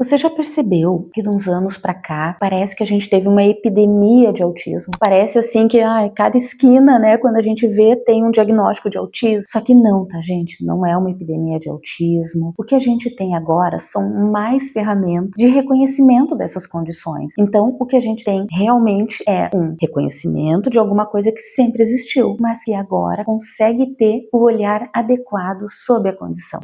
Você já percebeu que de uns anos pra cá parece que a gente teve uma epidemia de autismo? Parece assim que cada esquina, né, quando a gente vê, tem um diagnóstico de autismo. Só que não, tá, gente? Não é uma epidemia de autismo. O que a gente tem agora são mais ferramentas de reconhecimento dessas condições. Então, o que a gente tem realmente é um reconhecimento de alguma coisa que sempre existiu, mas que agora consegue ter o olhar adequado sobre a condição.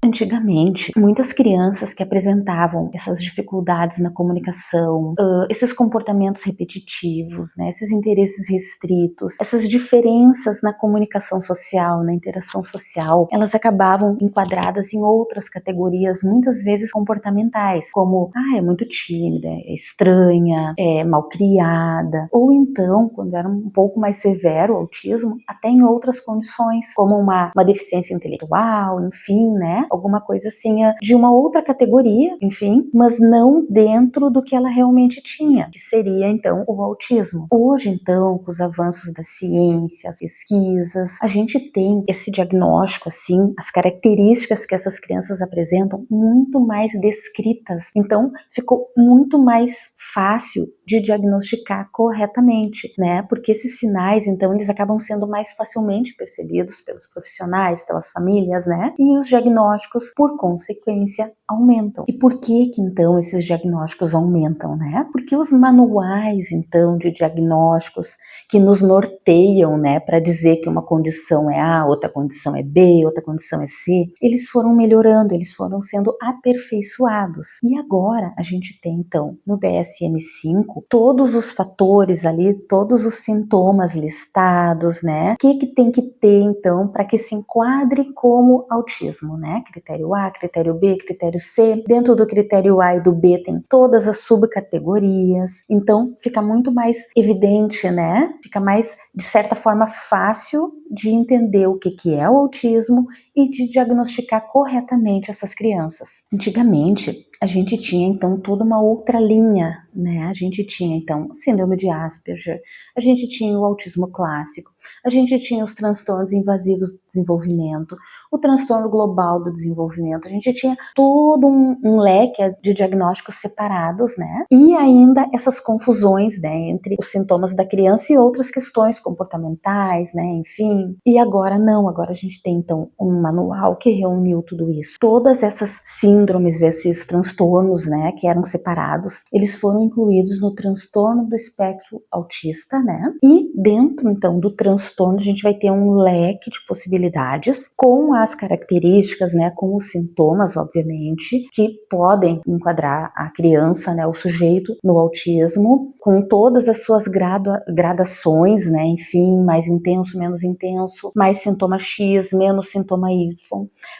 Antigamente, muitas crianças que apresentavam essas dificuldades na comunicação, esses comportamentos repetitivos, né, esses interesses restritos, essas diferenças na comunicação social, na interação social, elas acabavam enquadradas em outras categorias, muitas vezes comportamentais, como, é muito tímida, é estranha, é malcriada, ou então, quando era um pouco mais severo o autismo, até em outras condições, como uma deficiência intelectual, enfim, né, alguma coisa assim de uma outra categoria, enfim, mas não dentro do que ela realmente tinha, que seria então o autismo. Hoje então, com os avanços da ciência, as pesquisas, a gente tem esse diagnóstico assim, as características que essas crianças apresentam muito mais descritas. Então, ficou muito mais fácil de diagnosticar corretamente, né? Porque esses sinais, então, eles acabam sendo mais facilmente percebidos pelos profissionais, pelas famílias, né? E os diagnósticos, por consequência, aumentam. E por que então esses diagnósticos aumentam, né? Porque os manuais, então, de diagnósticos que nos norteiam, né, para dizer que uma condição é A, outra condição é B, outra condição é C, eles foram melhorando, eles foram sendo aperfeiçoados. E agora a gente tem, então, no DSM-5, todos os fatores ali, todos os sintomas listados, né? O que tem que ter, então, para que se enquadre como autismo, né? Critério A, critério B, critério C. Dentro do critério A e do B tem todas as subcategorias. Então, fica muito mais evidente, né? Fica mais, de certa forma, fácil de entender o que é o autismo e de diagnosticar corretamente essas crianças. Antigamente, a gente tinha, então, toda uma outra linha, né? A gente tinha, então, síndrome de Asperger, a gente tinha o autismo clássico, a gente tinha os transtornos invasivos do desenvolvimento, o transtorno global do desenvolvimento, a gente tinha todo um leque de diagnósticos separados, né? E ainda essas confusões, né, entre os sintomas da criança e outras questões comportamentais, né, enfim. E agora não, agora a gente tem então um manual que reuniu tudo isso. Todas essas síndromes, esses transtornos, né, que eram separados, eles foram incluídos no transtorno do espectro autista, né? E dentro então do transtorno a gente vai ter um leque de possibilidades com as características, né, com os sintomas, obviamente, que podem enquadrar a criança, né, o sujeito no autismo, com todas as suas gradações, né, enfim, mais intenso, menos intenso, mais sintoma X, menos sintoma Y,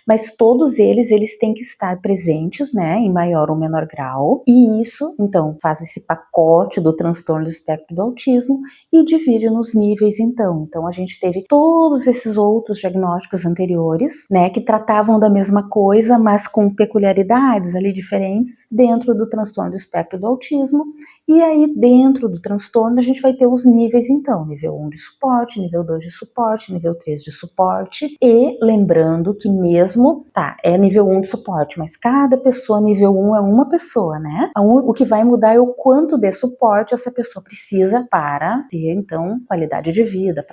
mas todos eles têm que estar presentes, né, em maior ou menor grau, e isso, então, faz esse pacote do transtorno do espectro do autismo e divide nos níveis, então. Então, a gente teve todos esses outros diagnósticos anteriores, né, que tratavam da mesma coisa, mas com peculiaridades ali diferentes dentro do transtorno do espectro do autismo. E aí, dentro do transtorno, a gente vai ter os níveis, então, nível 1 de suporte, nível 2 de suporte, nível 3 de suporte, e lembrando que mesmo, é nível 1 de suporte, mas cada pessoa nível 1 é uma pessoa, né? O que vai mudar é o quanto de suporte essa pessoa precisa para ter, então, qualidade de vida,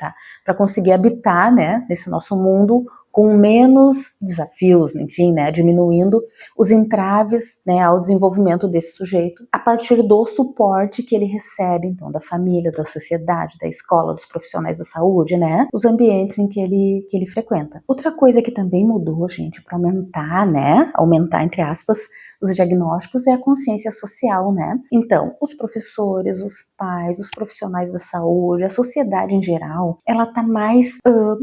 para conseguir habitar, né, nesse nosso mundo com menos desafios, enfim, né, diminuindo os entraves, né, ao desenvolvimento desse sujeito a partir do suporte que ele recebe, então, da família, da sociedade, da escola, dos profissionais da saúde, né, os ambientes em que ele frequenta. Outra coisa que também mudou, gente, para aumentar, entre aspas, os diagnósticos é a consciência social, né? Então, os professores, os pais, os profissionais da saúde, a sociedade em geral, ela tá mais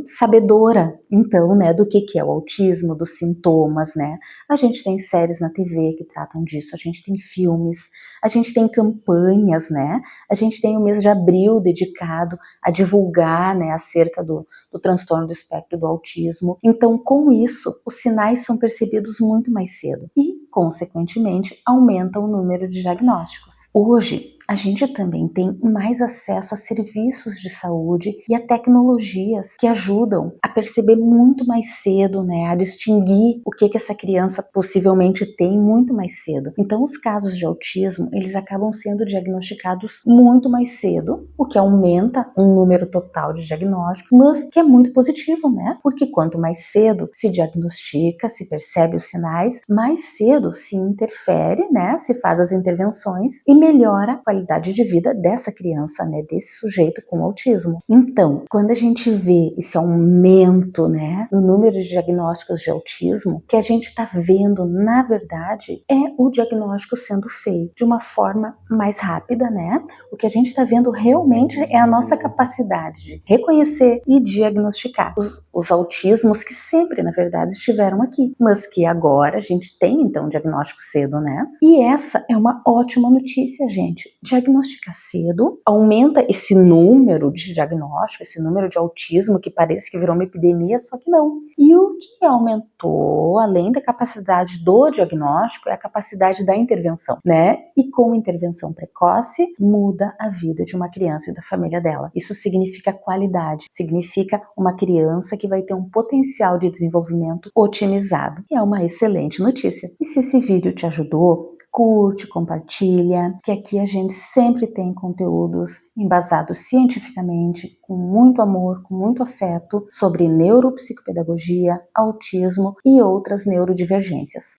sabedora, então, né, do que é o autismo, dos sintomas, né? A gente tem séries na TV que tratam disso, a gente tem filmes, a gente tem campanhas, né? A gente tem o mês de abril dedicado a divulgar, né, acerca do transtorno do espectro do autismo. Então, com isso, os sinais são percebidos muito mais cedo e, consequentemente, aumenta o número de diagnósticos. Hoje, a gente também tem mais acesso a serviços de saúde e a tecnologias que ajudam a perceber muito mais cedo, né, a distinguir o que essa criança possivelmente tem muito mais cedo. Então, os casos de autismo, eles acabam sendo diagnosticados muito mais cedo, o que aumenta um número total de diagnósticos, mas que é muito positivo, né? Porque quanto mais cedo se diagnostica, se percebe os sinais, mais cedo se interfere, né, se faz as intervenções e melhora a qualidade de vida dessa criança, né, desse sujeito com autismo. Então, quando a gente vê esse aumento, né, no número de diagnósticos de autismo, o que a gente está vendo, na verdade, é o diagnóstico sendo feito de uma forma mais rápida, né? O que a gente está vendo realmente é a nossa capacidade de reconhecer e diagnosticar os autismos que sempre, na verdade, estiveram aqui, mas que agora a gente tem, então, diagnóstico cedo, né? E essa é uma ótima notícia, gente. Diagnosticar cedo aumenta esse número de diagnóstico, esse número de autismo que parece que virou uma epidemia, só que não. E o que aumentou, além da capacidade do diagnóstico, é a capacidade da intervenção, né? E com intervenção precoce, muda a vida de uma criança e da família dela. Isso significa qualidade, significa uma criança que vai ter um potencial de desenvolvimento otimizado, que é uma excelente notícia. E se esse vídeo te ajudou, curte, compartilha, que aqui a gente sempre tem conteúdos embasados cientificamente, com muito amor, com muito afeto, sobre neuropsicopedagogia, autismo e outras neurodivergências.